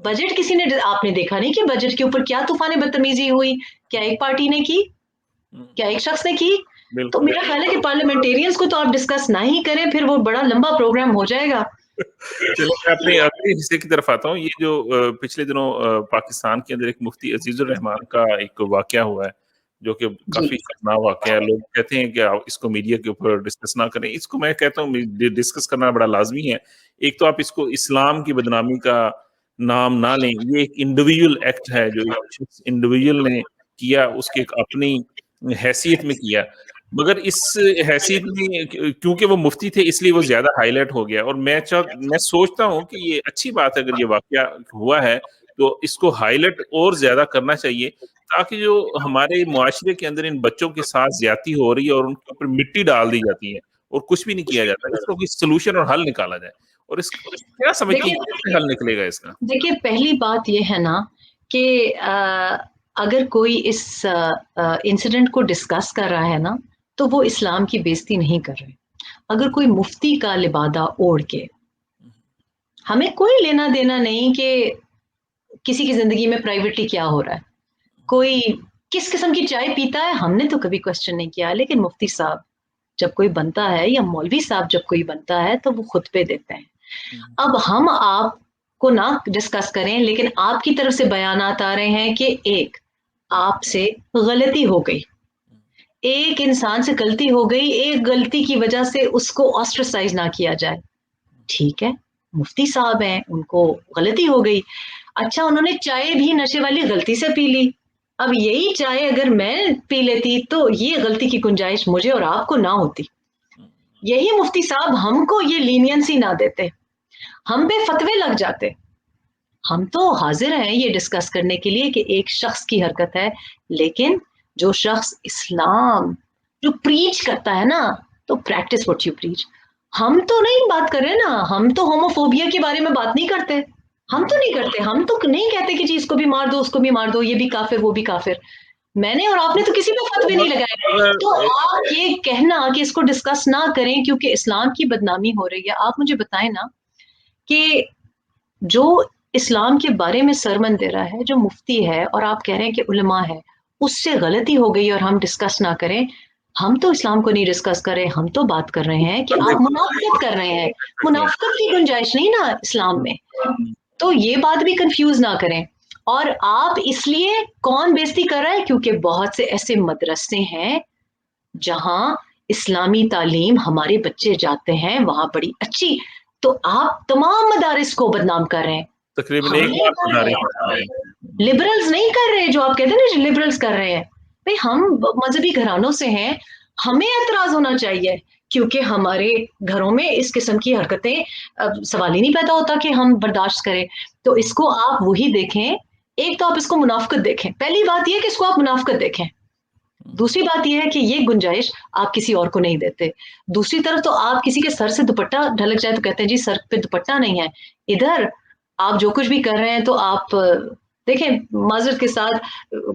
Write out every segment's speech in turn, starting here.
Budget کسی نے آپ نے دیکھا نہیں کہ بجٹ کے اوپر کیا طوفان بدتمیزی ہوئی, کیا ایک پارٹی نے کی, کیا ایک شخص نے کی. تو میرا خیال ہے کہ پارلیمنٹیرینز کو تو آپ ڈسکس نہ ہی کریں, پھر وہ بڑا لمبا پروگرام ہو جائے گا. چلو میں اپنے اگلے حصے کی طرف آتا ہوں. یہ جو پچھلے دنوں پاکستان کے اندر ایک مفتی عزیز الرحمان کا ایک واقعہ ہوا ہے جو کہ کافی خطرناک واقعہ ہے. لوگ کہتے ہیں کہ آپ اس کو میڈیا کے اوپر ڈسکس نہ کریں. اس کو میں کہتا ہوں ڈسکس کرنا بڑا لازمی ہے. ایک تو آپ اس کو اسلام کی بدنامی کا نام نہ لیں. یہ ایک انڈیویجول ایکٹ ہے جو ایک انڈیویجول نے کیا, اس کے اپنی حیثیت میں کیا, مگر اس حیثیت میں کیونکہ وہ مفتی تھے اس لیے وہ زیادہ ہائی لائٹ ہو گیا. اور میں سوچتا ہوں کہ یہ اچھی بات ہے اگر یہ واقعہ ہوا ہے تو اس کو ہائی لائٹ اور زیادہ کرنا چاہیے, تاکہ جو ہمارے معاشرے کے اندر ان بچوں کے ساتھ زیادتی ہو رہی ہے اور ان کے اوپر مٹی ڈال دی جاتی ہے اور کچھ بھی نہیں کیا جاتا, اس کو کوئی سولوشن اور حل نکالا جائے. اور اس کیا سمجھتی ہیں کیسے حل نکلے گا اس کا؟ دیکھیے پہلی بات یہ ہے نا کہ اگر کوئی اس انسیڈنٹ کو ڈسکس کر رہا ہے نا تو وہ اسلام کی بےزتی نہیں کر رہے. اگر کوئی مفتی کا لبادہ اوڑھ کے, ہمیں کوئی لینا دینا نہیں کہ کسی کی زندگی میں پرائیویٹلی کیا ہو رہا ہے, کوئی کس قسم کی چائے پیتا ہے, ہم نے تو کبھی کوشچن نہیں کیا. لیکن مفتی صاحب جب کوئی بنتا ہے یا مولوی صاحب جب کوئی بنتا ہے تو وہ خطبے دیتے ہیں. اب ہم آپ کو نہ ڈسکس کریں, لیکن آپ کی طرف سے بیانات آ رہے ہیں کہ ایک آپ سے غلطی ہو گئی, ایک انسان سے غلطی ہو گئی, ایک غلطی کی وجہ سے اس کو آسٹرسائز نہ کیا جائے. ٹھیک ہے, مفتی صاحب ہیں, ان کو غلطی ہو گئی. اچھا, انہوں نے چائے بھی نشے والی غلطی سے پی لی. اب یہی چائے اگر میں پی لیتی تو یہ غلطی کی گنجائش مجھے اور آپ کو نہ ہوتی. یہی مفتی صاحب ہم کو یہ لینینسی نہ دیتے, ہم پہ فتوے لگ جاتے. ہم تو حاضر ہیں یہ ڈسکس کرنے کے لیے کہ ایک شخص کی حرکت ہے, لیکن جو شخص اسلام جو پریچ کرتا ہے نا, تو پریکٹس واٹ یو پریچ. ہم تو نہیں بات کر رہے نا, ہم تو ہوموفوبیا کے بارے میں بات نہیں کرتے, ہم تو نہیں کرتے, ہم تو نہیں کہتے کہ جی اس کو بھی مار دو, اس کو بھی مار دو, یہ بھی کافر وہ بھی کافر. میں نے اور آپ نے تو کسی پہ فتوے نہیں لگائے. تو آپ یہ کہنا کہ اس کو ڈسکس نہ کریں کیونکہ اسلام کی بدنامی ہو رہی ہے, آپ مجھے بتائیں نا کہ جو اسلام کے بارے میں سرمن دے رہا ہے, جو مفتی ہے, اور آپ کہہ رہے ہیں کہ علماء ہے, اس سے غلطی ہو گئی اور ہم ڈسکس نہ کریں. ہم تو اسلام کو نہیں ڈسکس کر رہے, ہم تو بات کر رہے ہیں کہ آپ منافقت کر رہے ہیں. منافقت کی گنجائش نہیں نا اسلام میں, تو یہ بات بھی کنفیوز نہ کریں. اور آپ اس لیے کون بےزتی کر رہا ہے, کیونکہ بہت سے ایسے مدرسے ہیں جہاں اسلامی تعلیم ہمارے بچے جاتے ہیں, وہاں بڑی اچھی, تو آپ تمام مدارس کو بدنام کر رہے ہیں. تقریباً لبرلز نہیں کر رہے, جو آپ کہتے ہیں نا لبرلز کر رہے ہیں. بھئی ہم مذہبی گھرانوں سے ہیں, ہمیں اعتراض ہونا چاہیے, کیونکہ ہمارے گھروں میں اس قسم کی حرکتیں سوال ہی نہیں پیدا ہوتا کہ ہم برداشت کریں. تو اس کو آپ وہی دیکھیں, ایک تو آپ اس کو منافقت دیکھیں, پہلی بات یہ کہ اس کو آپ منافقت دیکھیں. دوسری بات یہ ہے کہ یہ گنجائش آپ کسی اور کو نہیں دیتے. دوسری طرف تو آپ کسی کے سر سے دوپٹہ ڈھلک جائے تو کہتے ہیں جی سر پہ دوپٹہ نہیں ہے. ادھر آپ جو کچھ بھی کر رہے ہیں تو آپ دیکھیں, معذرت کے ساتھ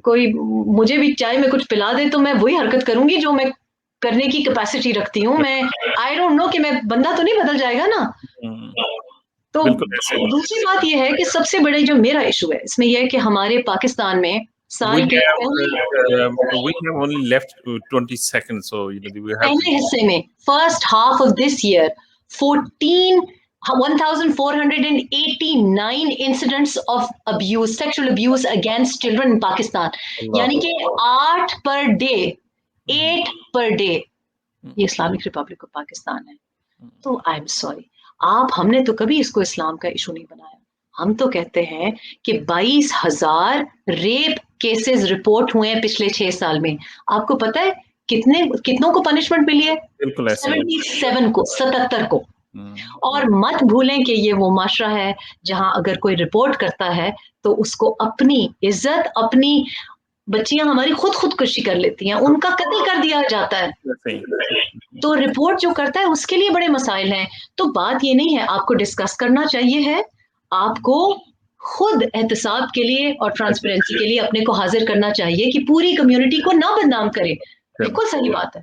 کوئی مجھے بھی چائے میں کچھ پلا دے تو میں وہی حرکت کروں گی جو میں کرنے کی کیپیسٹی رکھتی ہوں. میں آئی ڈونٹ نو کہ میں بندہ تو نہیں بدل جائے گا نا. تو دوسری بات یہ ہے کہ سب سے بڑے جو میرا ایشو ہے اس میں یہ ہے کہ ہمارے پاکستان میں سال کے پہلے حصے میں first half of this year 1489 incidents of abuse, sexual abuse against children in Pakistan. یعنی کہ 8 per day یہ اسلامک ریپبلک آف پاکستان ہے. تو آئی ایم سوری, ہم نے تو کبھی اس کو اسلام کا ایشو نہیں بنایا. ہم تو کہتے ہیں کہ 22,000 ریپ کیسز رپورٹ ہوئے ہیں پچھلے 6 سال میں. آپ کو پتا ہے کتنوں کو پنشمنٹ ملی ہے؟ 77 کو. اور مت بھولیں کہ یہ وہ معاشرہ ہے جہاں اگر کوئی رپورٹ کرتا ہے تو اس کو اپنی عزت, اپنی بچیاں ہماری خودکشی کر لیتی ہیں, ان کا قتل کر دیا جاتا ہے. تو رپورٹ جو کرتا ہے اس کے لیے بڑے مسائل ہیں. تو بات یہ نہیں ہے, آپ کو ڈسکس کرنا چاہیے ہے, آپ کو خود احتساب کے لیے اور ٹرانسپیرنسی کے لیے اپنے کو حاضر کرنا چاہیے کہ پوری کمیونٹی کو نہ بدنام کرے. بالکل صحیح بات ہے.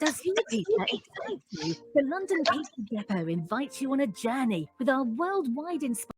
Does your pizza excite you? The London Pizza Depot invites you on a journey with our worldwide inspired